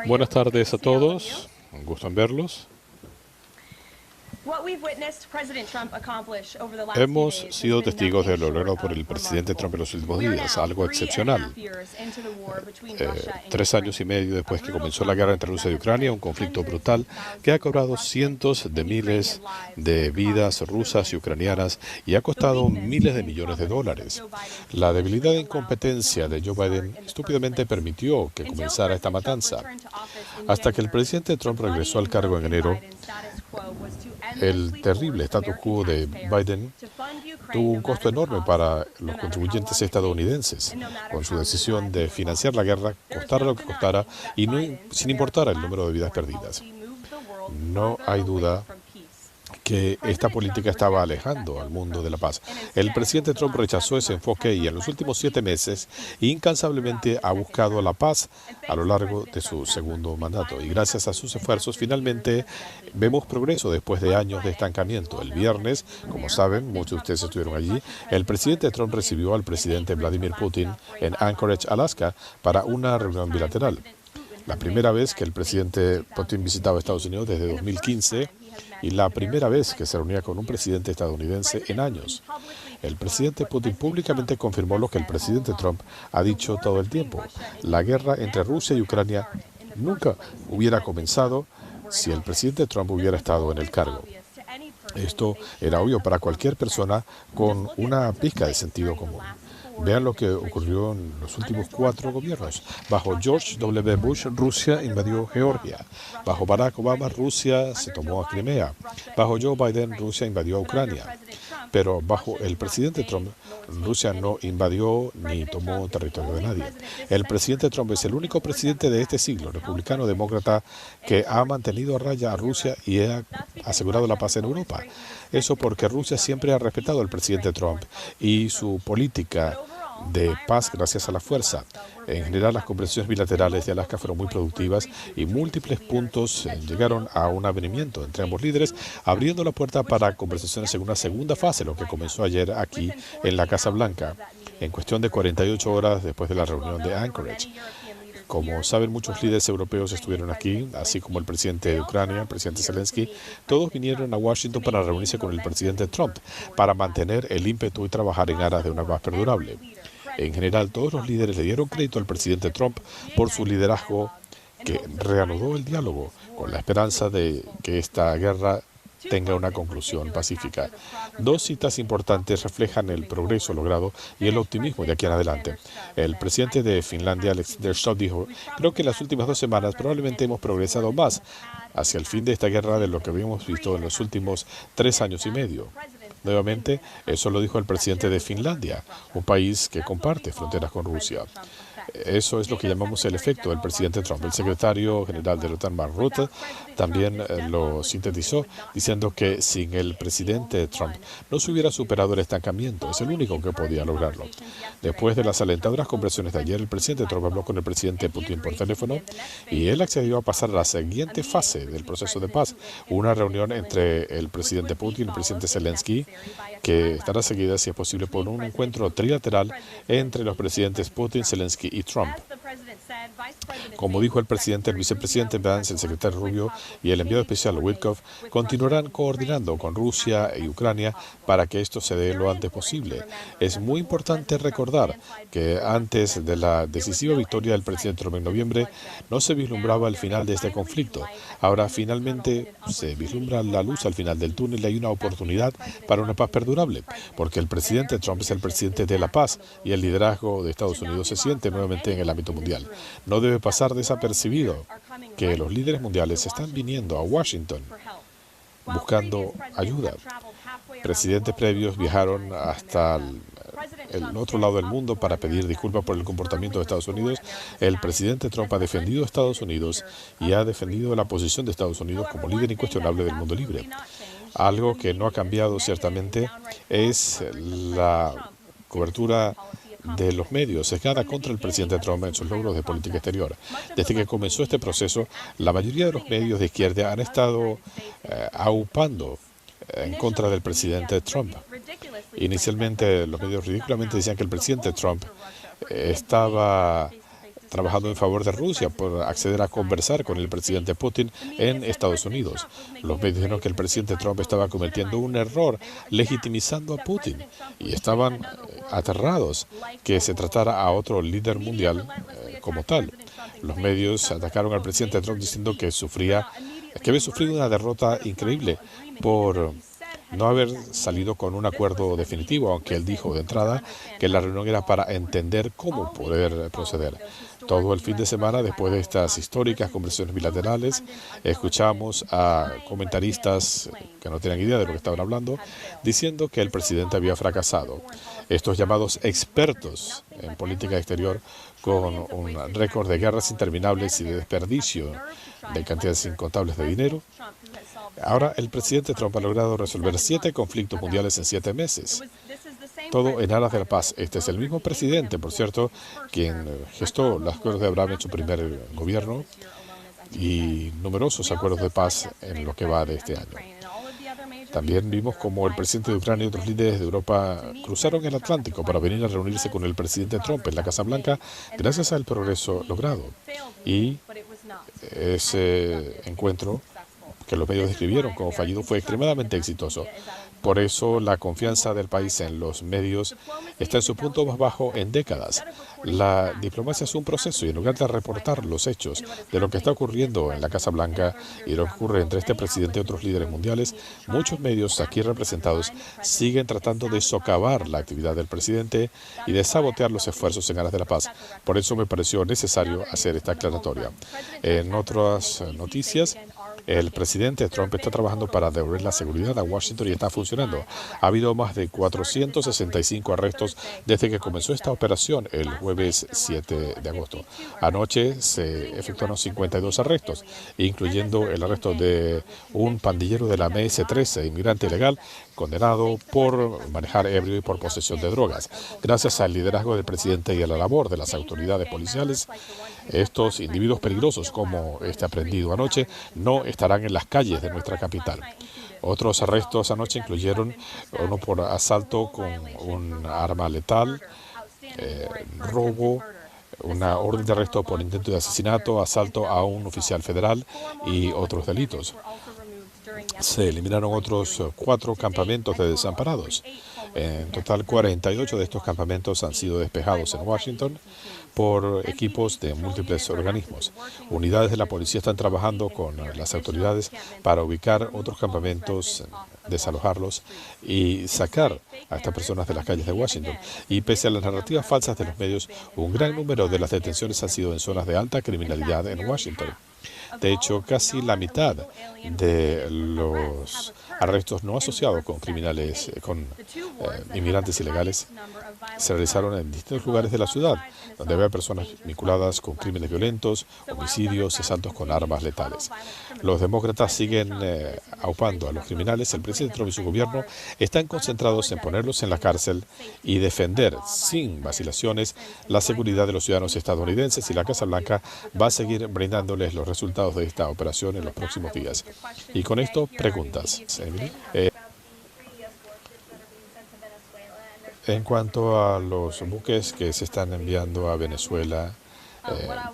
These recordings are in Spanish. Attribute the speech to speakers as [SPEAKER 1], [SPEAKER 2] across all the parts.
[SPEAKER 1] Buenas tardes a todos. Un gusto en verlos. Hemos sido testigos de lo logrado por el presidente Trump en los últimos días, algo excepcional. 3 años y medio después que comenzó la guerra entre Rusia y Ucrania, un conflicto brutal que ha cobrado cientos de miles de vidas rusas y ucranianas y ha costado miles de millones de dólares. La debilidad e incompetencia de Joe Biden estúpidamente permitió que comenzara esta matanza. Hasta que el presidente Trump regresó al cargo en enero, el terrible status quo de Biden tuvo un costo enorme para los contribuyentes estadounidenses, con su decisión de financiar la guerra, costara lo que costara, y sin importar el número de vidas perdidas. No hay duda que esta política estaba alejando al mundo de la paz. El presidente Trump rechazó ese enfoque y en los últimos 7 meses incansablemente ha buscado la paz a lo largo de su segundo mandato. Y gracias a sus esfuerzos, finalmente vemos progreso después de años de estancamiento. El viernes, como saben, muchos de ustedes estuvieron allí, el presidente Trump recibió al presidente Vladimir Putin en Anchorage, Alaska, para una reunión bilateral. La primera vez que el presidente Putin visitaba Estados Unidos desde 2015 y la primera vez que se reunía con un presidente estadounidense en años. El presidente Putin públicamente confirmó lo que el presidente Trump ha dicho todo el tiempo. La guerra entre Rusia y Ucrania nunca hubiera comenzado si el presidente Trump hubiera estado en el cargo. Esto era obvio para cualquier persona con una pizca de sentido común. Vean lo que ocurrió en los últimos 4 gobiernos. Bajo George W. Bush, Rusia invadió Georgia. Bajo Barack Obama, Rusia se tomó a Crimea. Bajo Joe Biden, Rusia invadió a Ucrania. Pero bajo el presidente Trump, Rusia no invadió ni tomó territorio de nadie. El presidente Trump es el único presidente de este siglo, republicano-demócrata, que ha mantenido a raya a Rusia y ha asegurado la paz en Europa. Eso porque Rusia siempre ha respetado al presidente Trump y su política de paz gracias a la fuerza. En general, las conversaciones bilaterales de Alaska fueron muy productivas y múltiples puntos llegaron a un avenimiento entre ambos líderes, abriendo la puerta para conversaciones en una segunda fase, lo que comenzó ayer aquí en la Casa Blanca, en cuestión de 48 horas después de la reunión de Anchorage. Como saben, muchos líderes europeos estuvieron aquí, así como el presidente de Ucrania, el presidente Zelensky. Todos vinieron a Washington para reunirse con el presidente Trump, para mantener el ímpetu y trabajar en aras de una paz perdurable. En general, todos los líderes le dieron crédito al presidente Trump por su liderazgo que reanudó el diálogo, con la esperanza de que esta guerra tenga una conclusión pacífica. 2 citas importantes reflejan el progreso logrado y el optimismo de aquí en adelante. El presidente de Finlandia, Alexander Stubb, dijo: creo que en las últimas 2 semanas probablemente hemos progresado más hacia el fin de esta guerra de lo que habíamos visto en los últimos 3 años y medio. Nuevamente, eso lo dijo el presidente de Finlandia, un país que comparte fronteras con Rusia. Eso es lo que llamamos el efecto del presidente Trump. El secretario general de la OTAN, Mark Rutte, también lo sintetizó diciendo que sin el presidente Trump no se hubiera superado el estancamiento. Es el único que podía lograrlo. Después de las alentadoras conversaciones de ayer, el presidente Trump habló con el presidente Putin por teléfono y él accedió a pasar a la siguiente fase del proceso de paz, una reunión entre el presidente Putin y el presidente Zelensky, que estará seguida, si es posible, por un encuentro trilateral entre los presidentes Putin, Zelensky y Trump. Como dijo el presidente, el vicepresidente Vance, el secretario Rubio y el enviado especial Witkoff continuarán coordinando con Rusia y Ucrania para que esto se dé lo antes posible. Es muy importante recordar que antes de la decisiva victoria del presidente Trump en noviembre, no se vislumbraba el final de este conflicto. Ahora finalmente se vislumbra la luz al final del túnel y hay una oportunidad para una paz perdurable, porque el presidente Trump es el presidente de la paz y el liderazgo de Estados Unidos se siente nuevamente en el ámbito mundial. No debe pasar desapercibido que los líderes mundiales están viniendo a Washington buscando ayuda. Presidentes previos viajaron hasta el otro lado del mundo para pedir disculpas por el comportamiento de Estados Unidos. El presidente Trump ha defendido a Estados Unidos y ha defendido la posición de Estados Unidos como líder incuestionable del mundo libre. Algo que no ha cambiado ciertamente es la cobertura de los medios sesgada contra el presidente Trump en sus logros de política exterior. Desde que comenzó este proceso, la mayoría de los medios de izquierda han estado aupando en contra del presidente Trump. Inicialmente, los medios ridículamente decían que el presidente Trump estaba trabajando en favor de Rusia por acceder a conversar con el presidente Putin en Estados Unidos. Los medios dijeron que el presidente Trump estaba cometiendo un error legitimizando a Putin y estaban aterrados que se tratara a otro líder mundial como tal. Los medios atacaron al presidente Trump diciendo que había sufrido una derrota increíble por no haber salido con un acuerdo definitivo, aunque él dijo de entrada que la reunión era para entender cómo poder proceder. Todo el fin de semana, después de estas históricas conversaciones bilaterales, escuchamos a comentaristas que no tenían idea de lo que estaban hablando, diciendo que el presidente había fracasado. Estos llamados expertos en política exterior, con un récord de guerras interminables y de desperdicio de cantidades incontables de dinero. Ahora el presidente Trump ha logrado resolver 7 conflictos mundiales en 7 meses. Todo en aras de la paz. Este es el mismo presidente, por cierto, quien gestó los acuerdos de Abraham en su primer gobierno y numerosos acuerdos de paz en lo que va de este año. También vimos cómo el presidente de Ucrania y otros líderes de Europa cruzaron el Atlántico para venir a reunirse con el presidente Trump en la Casa Blanca gracias al progreso logrado. Y ese encuentro que los medios describieron como fallido fue extremadamente exitoso. Por eso la confianza del país en los medios está en su punto más bajo en décadas. La diplomacia es un proceso y en lugar de reportar los hechos de lo que está ocurriendo en la Casa Blanca y lo que ocurre entre este presidente y otros líderes mundiales, muchos medios aquí representados siguen tratando de socavar la actividad del presidente y de sabotear los esfuerzos en aras de la paz. Por eso me pareció necesario hacer esta aclaratoria. En otras noticias, el presidente Trump está trabajando para devolver la seguridad a Washington y está funcionando. Ha habido más de 465 arrestos desde que comenzó esta operación el jueves 7 de agosto. Anoche se efectuaron 52 arrestos, incluyendo el arresto de un pandillero de la MS-13, inmigrante ilegal, condenado por manejar ebrio y por posesión de drogas. Gracias al liderazgo del presidente y a la labor de las autoridades policiales, estos individuos peligrosos, como este aprendido anoche, no estarán en las calles de nuestra capital. Otros arrestos anoche incluyeron uno por asalto con un arma letal, robo, una orden de arresto por intento de asesinato, asalto a un oficial federal y otros delitos. Se eliminaron otros 4 campamentos de desamparados. En total, 48 de estos campamentos han sido despejados en Washington por equipos de múltiples organismos. Unidades de la policía están trabajando con las autoridades para ubicar otros campamentos, desalojarlos y sacar a estas personas de las calles de Washington. Y pese a las narrativas falsas de los medios, un gran número de las detenciones han sido en zonas de alta criminalidad en Washington. De hecho, casi la mitad de los arrestos no asociados con criminales, con inmigrantes ilegales, se realizaron en distintos lugares de la ciudad, donde había personas vinculadas con crímenes violentos, homicidios, asaltos con armas letales. Los demócratas siguen aupando a los criminales. El presidente Trump y su gobierno están concentrados en ponerlos en la cárcel y defender sin vacilaciones la seguridad de los ciudadanos estadounidenses, y la Casa Blanca va a seguir brindándoles los resultados de esta operación en los próximos días. Y con esto, preguntas. En cuanto a los buques que se están enviando a Venezuela,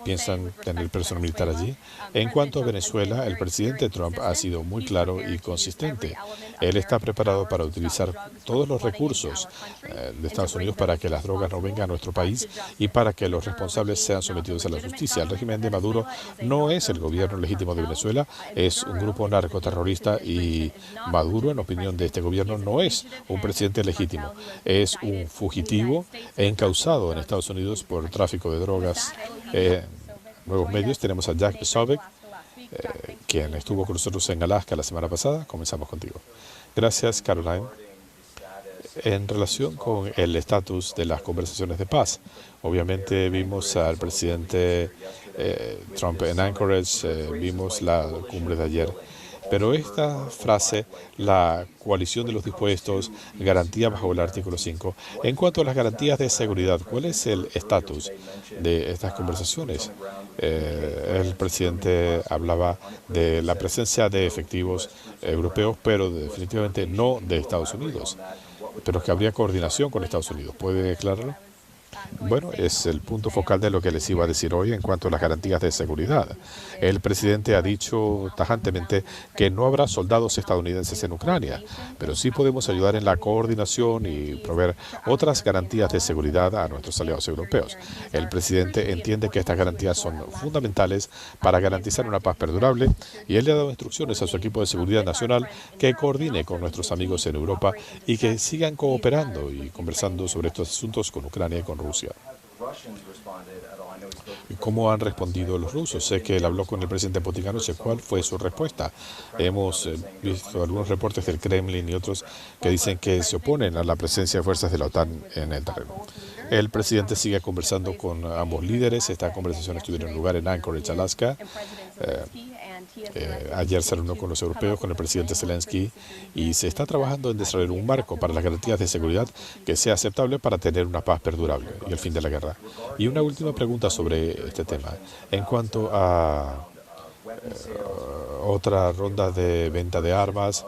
[SPEAKER 1] ¿piensan tener personal militar allí? En cuanto a Venezuela, el presidente Trump ha sido muy claro y consistente. Él está preparado para utilizar todos los recursos de Estados Unidos para que las drogas no vengan a nuestro país y para que los responsables sean sometidos a la justicia. El régimen de Maduro no es el gobierno legítimo de Venezuela, es un grupo narcoterrorista, y Maduro, en opinión de este gobierno, no es un presidente legítimo. Es un fugitivo encausado en Estados Unidos por tráfico de drogas. Nuevos medios, tenemos a Jack Posobiec, quien estuvo con nosotros en Alaska la semana pasada. Comenzamos contigo. Gracias, Caroline. En relación con el estatus de las conversaciones de paz, obviamente vimos al presidente Trump en Anchorage, vimos la cumbre de ayer. Pero esta frase, la coalición de los dispuestos, garantía bajo el artículo 5. En cuanto a las garantías de seguridad, ¿cuál es el estatus de estas conversaciones? El presidente hablaba de la presencia de efectivos europeos, pero definitivamente no de Estados Unidos, pero que habría coordinación con Estados Unidos. ¿Puede aclararlo? Bueno, es el punto focal de lo que les iba a decir hoy en cuanto a las garantías de seguridad. El presidente ha dicho tajantemente que no habrá soldados estadounidenses en Ucrania, pero sí podemos ayudar en la coordinación y proveer otras garantías de seguridad a nuestros aliados europeos. El presidente entiende que estas garantías son fundamentales para garantizar una paz perdurable y él le ha dado instrucciones a su equipo de seguridad nacional que coordine con nuestros amigos en Europa y que sigan cooperando y conversando sobre estos asuntos con Ucrania y con Rusia. ¿Y cómo han respondido los rusos? Sé que él habló con el presidente Putin anoche. ¿Cuál fue su respuesta? Hemos visto algunos reportes del Kremlin y otros que dicen que se oponen a la presencia de fuerzas de la OTAN en el terreno. El presidente sigue conversando con ambos líderes. Estas conversaciones tuvieron lugar en Anchorage, Alaska. Ayer se reunió con los europeos, con el presidente Zelensky, y se está trabajando en desarrollar un marco para las garantías de seguridad que sea aceptable para tener una paz perdurable y el fin de la guerra. Y una última pregunta sobre este tema. En cuanto a otra ronda de venta de armas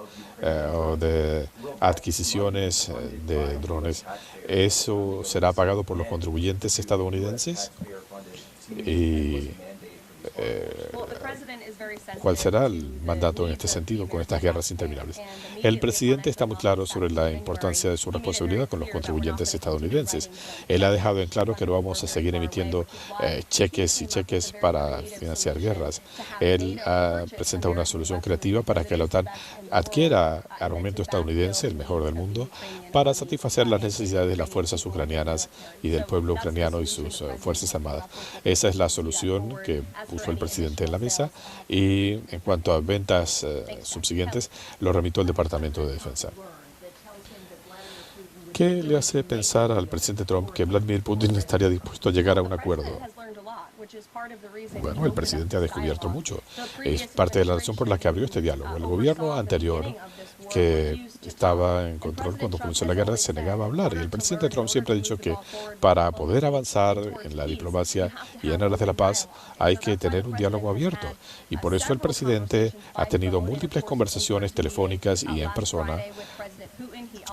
[SPEAKER 1] o de adquisiciones de drones, ¿eso será pagado por los contribuyentes estadounidenses? Y ¿cuál será el mandato en este sentido con estas guerras interminables? El presidente está muy claro sobre la importancia de su responsabilidad con los contribuyentes estadounidenses. Él ha dejado en claro que no vamos a seguir emitiendo cheques y cheques para financiar guerras. Él presenta una solución creativa para que la OTAN adquiera armamento estadounidense, el mejor del mundo, para satisfacer las necesidades de las fuerzas ucranianas y del pueblo ucraniano y sus fuerzas armadas. Esa es la solución que puso el presidente en la mesa, y en cuanto a ventas subsiguientes, lo remitió al Departamento de Defensa. ¿Qué le hace pensar al presidente Trump que Vladimir Putin estaría dispuesto a llegar a un acuerdo? Bueno, el presidente ha descubierto mucho. Es parte de la razón por la que abrió este diálogo. El gobierno anterior, que estaba en control cuando comenzó la guerra, se negaba a hablar. Y el presidente Trump siempre ha dicho que para poder avanzar en la diplomacia y en aras de la paz hay que tener un diálogo abierto. Y por eso el presidente ha tenido múltiples conversaciones telefónicas y en persona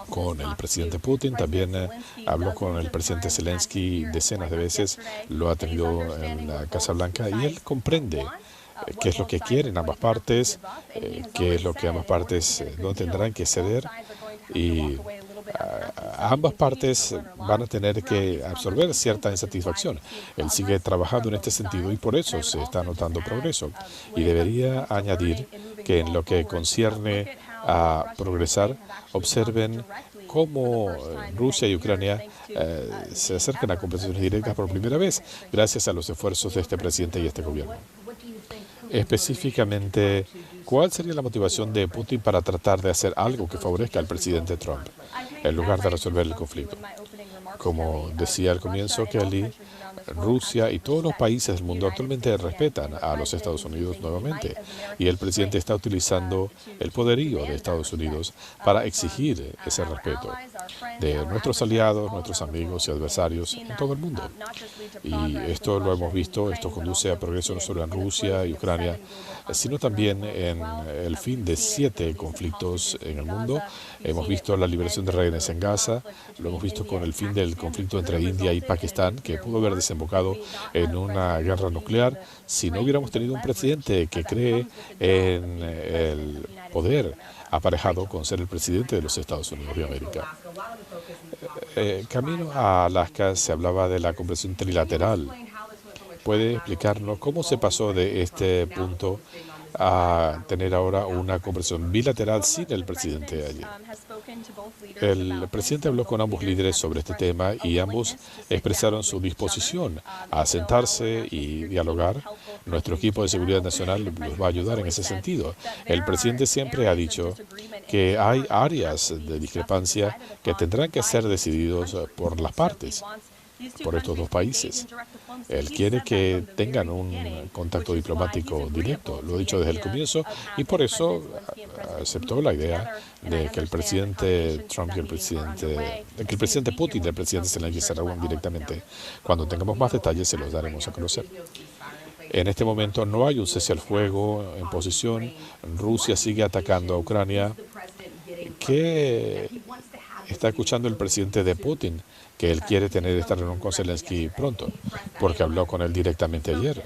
[SPEAKER 1] con el presidente Putin. También habló con el presidente Zelensky decenas de veces, lo ha tenido en la Casa Blanca, y él comprende qué es lo que quieren ambas partes, qué es lo que ambas partes no tendrán que ceder, y ambas partes van a tener que absorber cierta insatisfacción. Él sigue trabajando en este sentido y por eso se está notando progreso. Y debería añadir que en lo que concierne a progresar, observen cómo Rusia y Ucrania se acercan a conversaciones directas por primera vez, gracias a los esfuerzos de este presidente y este gobierno. Específicamente, ¿cuál sería la motivación de Putin para tratar de hacer algo que favorezca al presidente Trump, en lugar de resolver el conflicto? Como decía al comienzo Kelly, Rusia y todos los países del mundo actualmente respetan a los Estados Unidos nuevamente, y el presidente está utilizando el poderío de Estados Unidos para exigir ese respeto de nuestros aliados, nuestros amigos y adversarios en todo el mundo. Y esto lo hemos visto, esto conduce a progreso no solo en Rusia y Ucrania, sino también en el fin de 7 conflictos en el mundo. Hemos visto la liberación de rehenes en Gaza, lo hemos visto con el fin del conflicto entre India y Pakistán, que pudo haber desembocado en una guerra nuclear si no hubiéramos tenido un presidente que cree en el poder aparejado con ser el presidente de los Estados Unidos de América. Camino a Alaska se hablaba de la conversación trilateral. ¿Puede explicarnos cómo se pasó de este punto a tener ahora una conversación bilateral sin el presidente allí? El presidente habló con ambos líderes sobre este tema y ambos expresaron su disposición a sentarse y dialogar. Nuestro equipo de seguridad nacional los va a ayudar en ese sentido. El presidente siempre ha dicho que hay áreas de discrepancia que tendrán que ser decididos por las partes, por estos dos países. Él quiere que tengan un contacto diplomático directo, lo he dicho desde el comienzo, y por eso aceptó la idea de que el presidente Trump y el presidente Putin y el presidente Zelensky se reúnan directamente. Cuando tengamos más detalles se los daremos a conocer. En este momento no hay un cese al fuego en posición. Rusia sigue atacando a Ucrania. ¿Qué está escuchando el presidente de Putin? que él quiere tener esta reunión con Zelensky pronto, porque habló con él directamente ayer.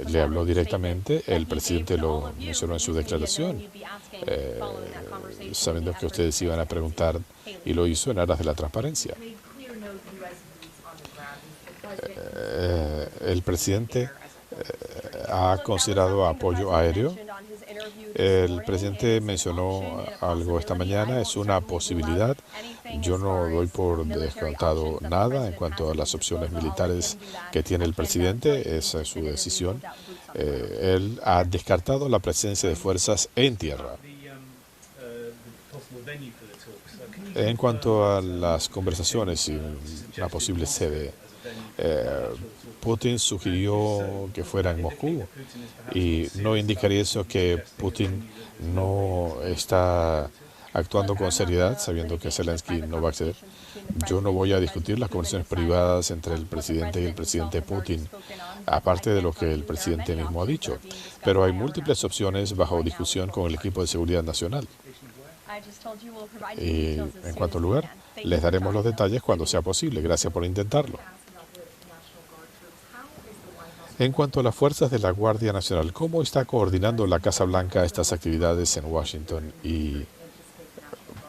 [SPEAKER 1] Le habló directamente, el presidente lo mencionó en su declaración, sabiendo que ustedes iban a preguntar, y lo hizo en aras de la transparencia. El presidente ha considerado apoyo aéreo. El presidente mencionó algo esta mañana, es una posibilidad. Yo no doy por descontado nada en cuanto a las opciones militares que tiene el presidente, esa es su decisión. Él ha descartado la presencia de fuerzas en tierra. En cuanto a las conversaciones y una posible sede, Putin sugirió que fuera en Moscú, y no indicaría eso que Putin no está actuando con seriedad, sabiendo que Zelensky no va a acceder. Yo no voy a discutir las conversaciones privadas entre el presidente y el presidente Putin, aparte de lo que el presidente mismo ha dicho. Pero hay múltiples opciones bajo discusión con el equipo de seguridad nacional. Y en cuanto al lugar, les daremos los detalles cuando sea posible. Gracias por intentarlo. En cuanto a las fuerzas de la Guardia Nacional, ¿cómo está coordinando la Casa Blanca estas actividades en Washington? ¿Y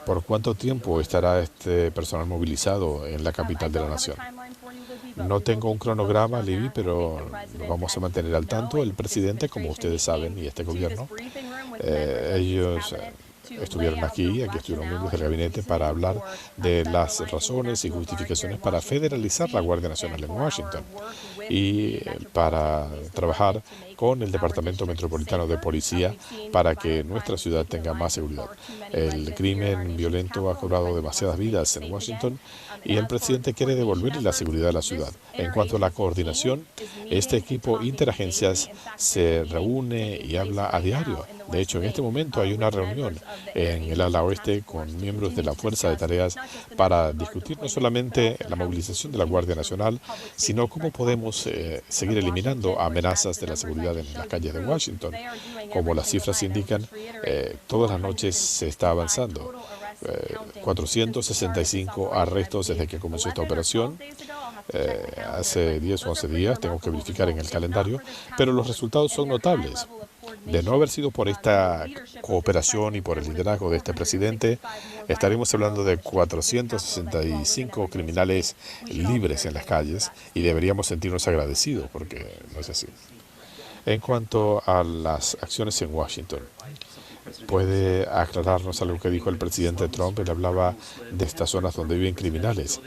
[SPEAKER 1] por cuánto tiempo estará este personal movilizado en la capital de la nación? No tengo un cronograma, Libby, pero nos vamos a mantener al tanto. El presidente, como ustedes saben, y este gobierno, ellos estuvieron aquí estuvieron miembros del gabinete para hablar de las razones y justificaciones para federalizar la Guardia Nacional en Washington y para trabajar con el Departamento Metropolitano de Policía para que nuestra ciudad tenga más seguridad. El crimen violento ha cobrado demasiadas vidas en Washington y el presidente quiere devolverle la seguridad a la ciudad. En cuanto a la coordinación, este equipo interagencias se reúne y habla a diario. De hecho, en este momento hay una reunión en el ala oeste con miembros de la Fuerza de Tareas para discutir no solamente la movilización de la Guardia Nacional, sino cómo podemos seguir eliminando amenazas de la seguridad en las calles de Washington. Como las cifras indican, todas las noches se está avanzando. 465 arrestos desde que comenzó esta operación. Hace 10 o 11 días, tengo que verificar en el calendario, pero los resultados son notables. De no haber sido por esta cooperación y por el liderazgo de este presidente, estaremos hablando de 465 criminales libres en las calles y deberíamos sentirnos agradecidos porque no es así. En cuanto a las acciones en Washington, ¿puede aclararnos algo que dijo el presidente Trump? Él hablaba de estas zonas donde viven criminales.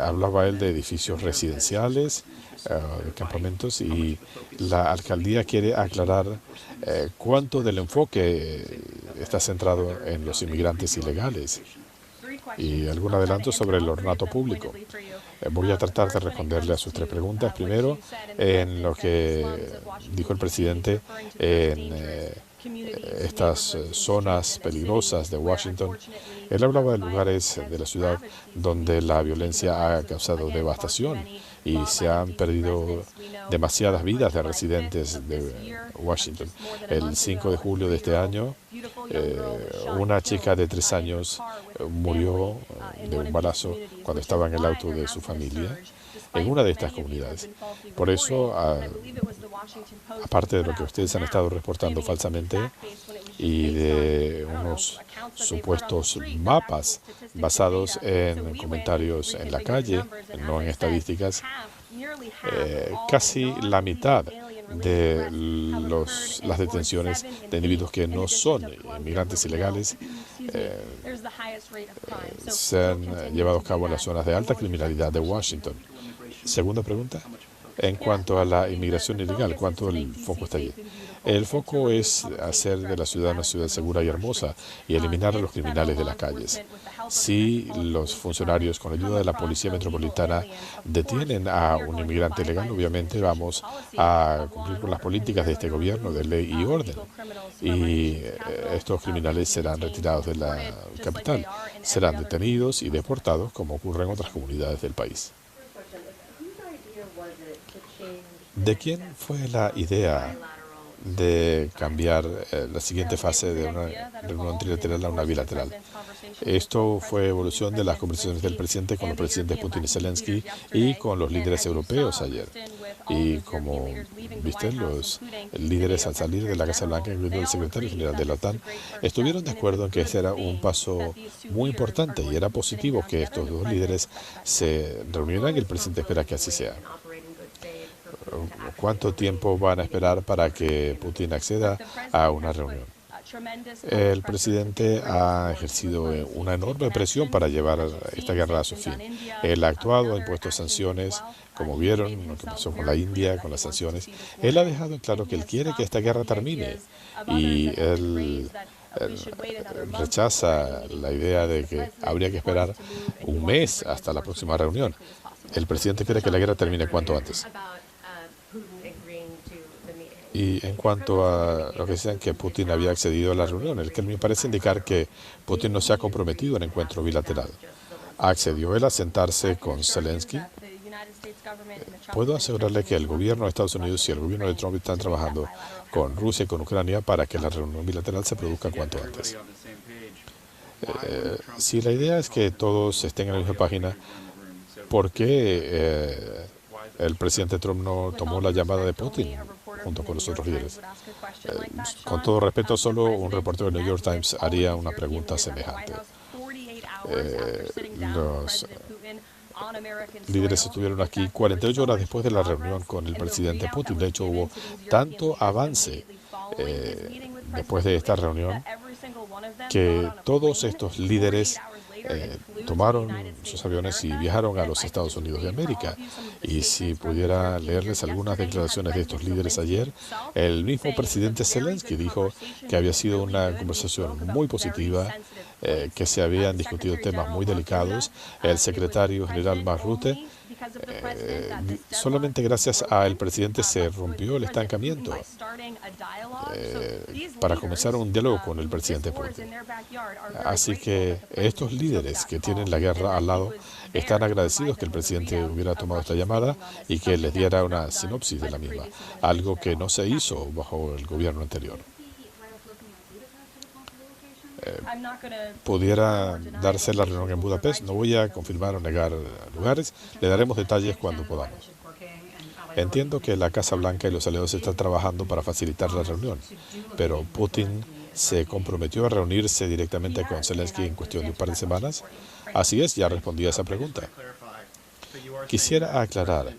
[SPEAKER 1] Hablaba él de edificios residenciales, de campamentos, y la alcaldía quiere aclarar cuánto del enfoque está centrado en los inmigrantes ilegales y algún adelanto sobre el ornato público. Voy a tratar de responderle a sus tres preguntas. Primero, en lo que dijo el presidente en estas zonas peligrosas de Washington. Él hablaba de lugares de la ciudad donde la violencia ha causado devastación y se han perdido demasiadas vidas de residentes de Washington. El 5 de julio de este año, una chica de 3 años murió de un balazo cuando estaba en el auto de su familia en una de estas comunidades. Por eso, aparte de lo que ustedes han estado reportando falsamente y de unos supuestos mapas basados en comentarios en la calle, no en estadísticas, casi la mitad de las detenciones de individuos que no son inmigrantes ilegales se han llevado a cabo en las zonas de alta criminalidad de Washington. Segunda pregunta. En cuanto a la inmigración ilegal, ¿cuánto el foco está allí? El foco es hacer de la ciudad una ciudad segura y hermosa y eliminar a los criminales de las calles. Si los funcionarios, con ayuda de la Policía Metropolitana, detienen a un inmigrante ilegal, obviamente vamos a cumplir con las políticas de este gobierno de ley y orden. Y estos criminales serán retirados de la capital, serán detenidos y deportados como ocurre en otras comunidades del país. ¿De quién fue la idea de cambiar la siguiente fase de una reunión trilateral a una bilateral. Esto fue evolución de las conversaciones del presidente con los presidentes Putin y Zelensky y con los líderes europeos ayer. Y como viste, los líderes al salir de la Casa Blanca, incluido el secretario general de la OTAN, estuvieron de acuerdo en que este era un paso muy importante y era positivo que estos dos líderes se reunieran y el presidente espera que así sea. ¿Cuánto tiempo van a esperar para que Putin acceda a una reunión? El presidente ha ejercido una enorme presión para llevar esta guerra a su fin. Él ha actuado, ha impuesto sanciones, como vieron lo que pasó con la India, con las sanciones. Él ha dejado en claro que él quiere que esta guerra termine y él rechaza la idea de que habría que esperar un mes hasta la próxima reunión. El presidente quiere que la guerra termine cuanto antes. Y en cuanto a lo que decían que Putin había accedido a la reunión, el que me parece indicar que Putin no se ha comprometido en encuentro bilateral. ¿Accedió él a sentarse con Zelensky? Puedo asegurarle que el gobierno de Estados Unidos y el gobierno de Trump están trabajando con Rusia y con Ucrania para que la reunión bilateral se produzca cuanto antes. Si la idea es que todos estén en la misma página, ¿por qué el presidente Trump no tomó la llamada de Putin junto con los otros líderes? Con todo respeto, solo un reportero del New York Times haría una pregunta semejante. Los líderes estuvieron aquí 48 horas después de la reunión con el presidente Putin. De hecho, hubo tanto avance después de esta reunión que todos estos líderes tomaron sus aviones y viajaron a los Estados Unidos de América. Y si pudiera leerles algunas declaraciones de estos líderes ayer, el mismo presidente Zelensky dijo que había sido una conversación muy positiva, que se habían discutido temas muy delicados. El secretario general Mark Rutte, solamente gracias al presidente se rompió el estancamiento para comenzar un diálogo con el presidente Putin. Así que estos líderes que tienen la guerra al lado están agradecidos que el presidente hubiera tomado esta llamada y que les diera una sinopsis de la misma, algo que no se hizo bajo el gobierno anterior. Pudiera darse la reunión en Budapest. No voy a confirmar o negar lugares. Le daremos detalles cuando podamos. Entiendo que la Casa Blanca y los aliados están trabajando para facilitar la reunión, pero Putin se comprometió a reunirse directamente con Zelensky en cuestión de un par de semanas. Así es, ya respondí a esa pregunta. Quisiera aclarar,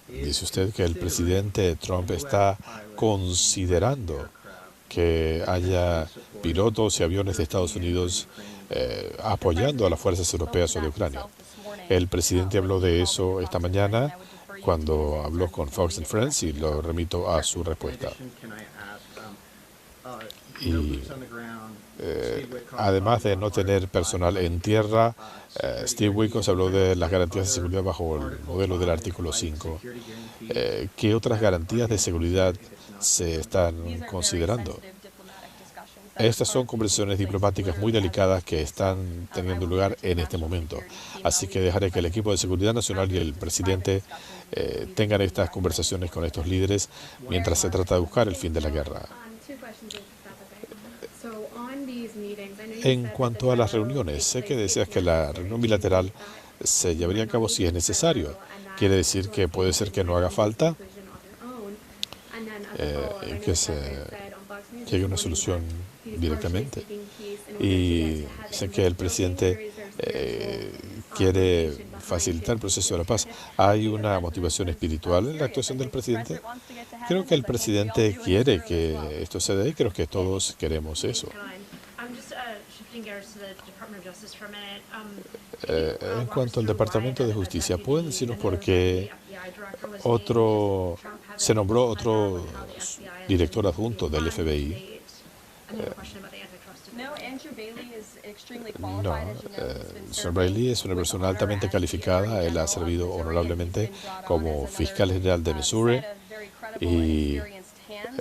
[SPEAKER 1] dice usted que el presidente Trump está considerando que haya pilotos y aviones de Estados Unidos apoyando a las fuerzas europeas o de Ucrania. El presidente habló de eso esta mañana cuando habló con Fox and Friends y lo remito a su respuesta. Y además de no tener personal en tierra, Steve Witkoff habló de las garantías de seguridad bajo el modelo del artículo 5. ¿Qué otras garantías de seguridad se están considerando? Estas son conversaciones diplomáticas muy delicadas que están teniendo lugar en este momento. Así que dejaré que el equipo de seguridad nacional y el presidente tengan estas conversaciones con estos líderes mientras se trata de buscar el fin de la guerra. En cuanto a las reuniones, sé que deseas que la reunión bilateral se llevaría a cabo si es necesario. ¿Quiere decir que puede ser que no haga falta? Que se llegue a una solución directamente. Y sé que el presidente quiere facilitar el proceso de la paz. ¿Hay una motivación espiritual en la actuación del presidente? Creo que el presidente quiere que esto se dé y creo que todos queremos eso. En cuanto al Departamento de Justicia, ¿pueden decirnos por qué se nombró otro director adjunto del FBI? No, señor Bailey es una persona altamente calificada. Él ha servido honorablemente como fiscal general de Missouri y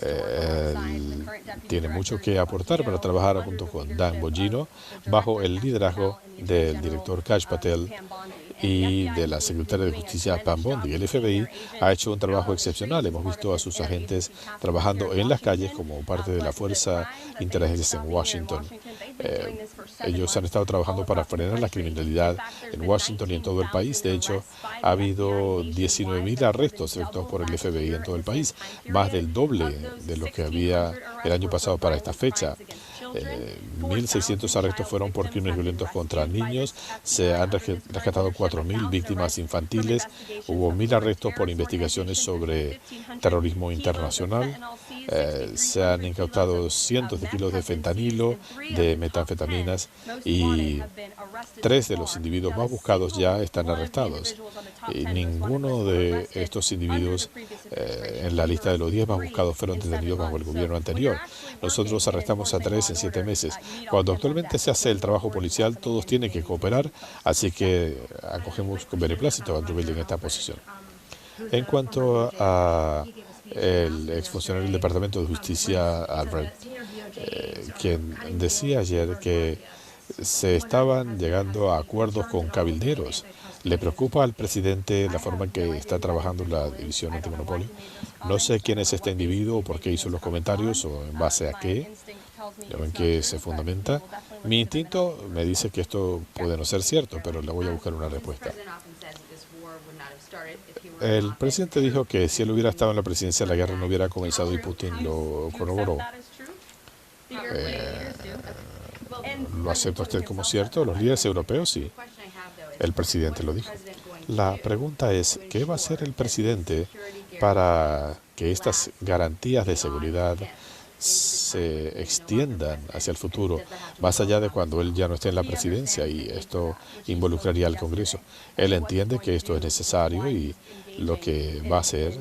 [SPEAKER 1] él tiene mucho que aportar para trabajar junto con Dan Bongino bajo el liderazgo del director Kash Patel y de la secretaria de Justicia Pam Bondi. El FBI ha hecho un trabajo excepcional. Hemos visto a sus agentes trabajando en las calles como parte de la Fuerza Interagencias en Washington. Ellos han estado trabajando para frenar la criminalidad en Washington y en todo el país. De hecho, ha habido 19.000 arrestos efectuados por el FBI en todo el país, más del doble de lo que había el año pasado para esta fecha. 1.600 arrestos fueron por crímenes violentos contra niños. Se han rescatado 4.000 víctimas infantiles. Hubo 1.000 arrestos por investigaciones sobre terrorismo internacional. Se han incautado cientos de kilos de fentanilo, de metanfetaminas, y 3 de los individuos más buscados ya están arrestados. Y ninguno de estos individuos en la lista de los 10 más buscados fueron detenidos bajo el gobierno anterior. Nosotros arrestamos a 3 en 7 meses. Cuando actualmente se hace el trabajo policial, todos tienen que cooperar, así que acogemos con beneplácito a Andrew Bailey en esta posición. En cuanto a el exfuncionario del Departamento de Justicia, Albert, quien decía ayer que se estaban llegando a acuerdos con cabilderos. ¿Le preocupa al presidente la forma en que está trabajando la División Antimonopolio? No sé quién es este individuo, o por qué hizo los comentarios, o en base a qué, o en qué se fundamenta. Mi instinto me dice que esto puede no ser cierto, pero le voy a buscar una respuesta. El presidente dijo que si él hubiera estado en la presidencia, la guerra no hubiera comenzado, y Putin lo corroboró. ¿Lo acepta usted como cierto? Los líderes europeos sí. El presidente lo dijo. La pregunta es, ¿qué va a hacer el presidente para que estas garantías de seguridad se extiendan hacia el futuro, más allá de cuando él ya no esté en la presidencia? Y esto involucraría al Congreso. Él entiende que esto es necesario y lo que va a hacer,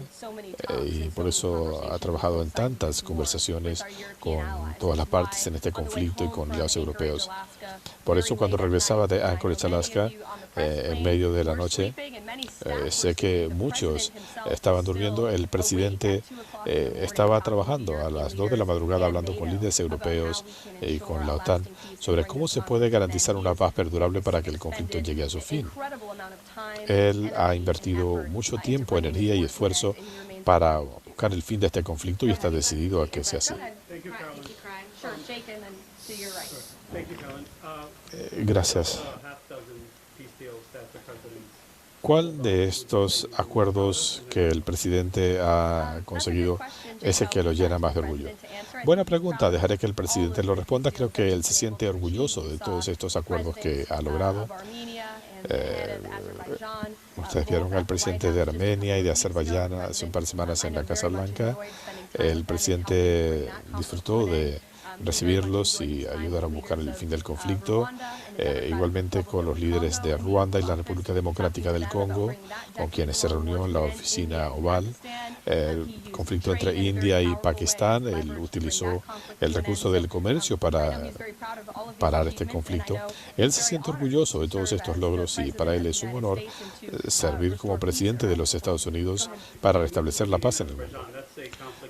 [SPEAKER 1] y por eso ha trabajado en tantas conversaciones con todas las partes en este conflicto y con los europeos. Por eso cuando regresaba de Anchorage, Alaska, en medio de la noche, sé que muchos estaban durmiendo. El presidente estaba trabajando a las 2 de la madrugada hablando con líderes europeos y con la OTAN sobre cómo se puede garantizar una paz perdurable para que el conflicto llegue a su fin. Él ha invertido mucho tiempo, energía y esfuerzo para buscar el fin de este conflicto y está decidido a que sea así. Gracias. ¿Cuál de estos acuerdos que el presidente ha conseguido es el que lo llena más de orgullo? Buena pregunta, dejaré que el presidente lo responda. Creo que él se siente orgulloso de todos estos acuerdos que ha logrado. Ustedes vieron al presidente de Armenia y de Azerbaiyán hace un par de semanas en la Casa Blanca. El presidente disfrutó de recibirlos y ayudar a buscar el fin del conflicto. Igualmente con los líderes de Ruanda y la República Democrática del Congo, con quienes se reunió en la oficina oval. El conflicto entre India y Pakistán, él utilizó el recurso del comercio para parar este conflicto. Él se siente orgulloso de todos estos logros y para él es un honor servir como presidente de los Estados Unidos para restablecer la paz en el mundo.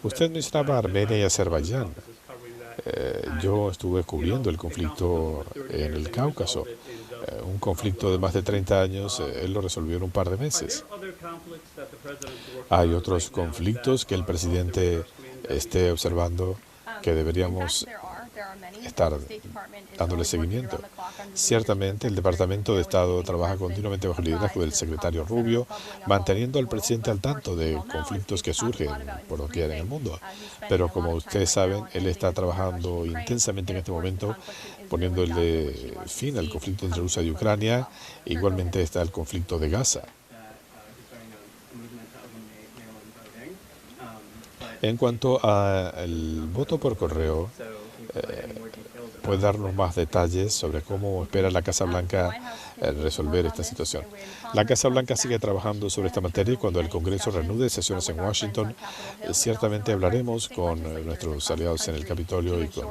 [SPEAKER 1] Usted mencionaba Armenia y Azerbaiyán. Yo estuve cubriendo el conflicto en el Cáucaso, un conflicto de más de 30 años. Él lo resolvió en un par de meses. Hay otros conflictos que el presidente esté observando que deberíamos estar dándole seguimiento. Ciertamente, el Departamento de Estado trabaja continuamente bajo el liderazgo del secretario Rubio, manteniendo al presidente al tanto de conflictos que surgen por doquier en el mundo. Pero como ustedes saben, él está trabajando intensamente en este momento, poniéndole fin al conflicto entre Rusia y Ucrania. Igualmente está el conflicto de Gaza. En cuanto al voto por correo, ¿puede darnos más detalles sobre cómo espera la Casa Blanca resolver esta situación? La Casa Blanca sigue trabajando sobre esta materia y cuando el Congreso reanude sesiones en Washington, ciertamente hablaremos con nuestros aliados en el Capitolio y con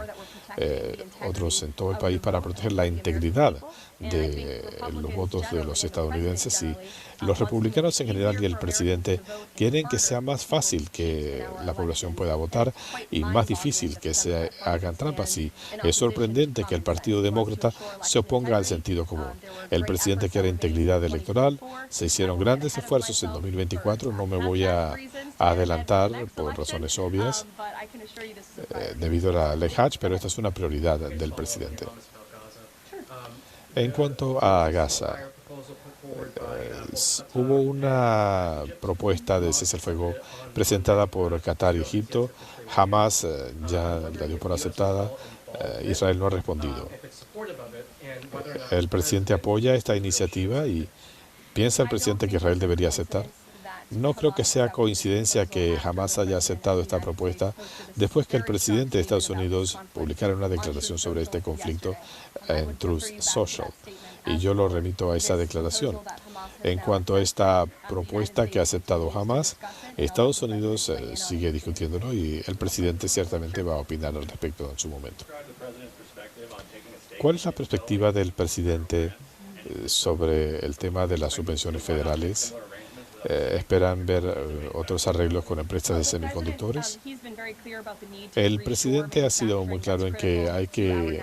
[SPEAKER 1] otros en todo el país para proteger la integridad de los votos de los estadounidenses, y los republicanos en general y el presidente quieren que sea más fácil que la población pueda votar y más difícil que se hagan trampas. Y es sorprendente que el Partido Demócrata se oponga al sentido común. El presidente quiere integridad electoral, se hicieron grandes esfuerzos en 2024, no me voy a adelantar por razones obvias debido a la ley Hatch, pero esta es una prioridad del presidente. En cuanto a Gaza, hubo una propuesta de cese al fuego presentada por Qatar y Egipto. Jamás ya la dio por aceptada. Israel no ha respondido. El presidente apoya esta iniciativa y piensa el presidente que Israel debería aceptar. No creo que sea coincidencia que jamás haya aceptado esta propuesta después que el presidente de Estados Unidos publicara una declaración sobre este conflicto en Truth Social. Y yo lo remito a esa declaración. En cuanto a esta propuesta que ha aceptado Hamas, Estados Unidos sigue discutiéndolo y el presidente ciertamente va a opinar al respecto en su momento. ¿Cuál es la perspectiva del presidente sobre el tema de las subvenciones federales? ¿Esperan ver otros arreglos con empresas de semiconductores? El presidente ha sido muy claro en que hay que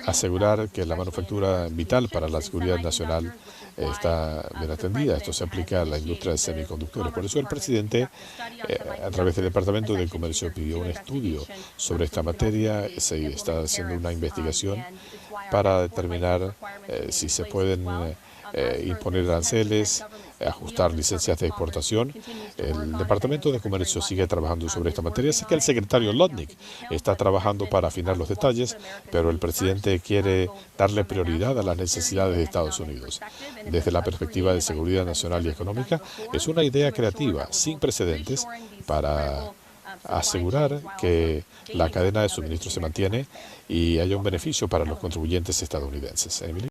[SPEAKER 1] asegurar que la manufactura vital para la seguridad nacional está bien atendida. Esto se aplica a la industria de semiconductores. Por eso el presidente, a través del Departamento de Comercio, pidió un estudio sobre esta materia. Se está haciendo una investigación para determinar si se pueden imponer aranceles, ajustar licencias de exportación. El Departamento de Comercio sigue trabajando sobre esta materia. Sé que el secretario Lodnick está trabajando para afinar los detalles, pero el presidente quiere darle prioridad a las necesidades de Estados Unidos. Desde la perspectiva de seguridad nacional y económica, es una idea creativa, sin precedentes, para asegurar que la cadena de suministro se mantiene y haya un beneficio para los contribuyentes estadounidenses. Emily.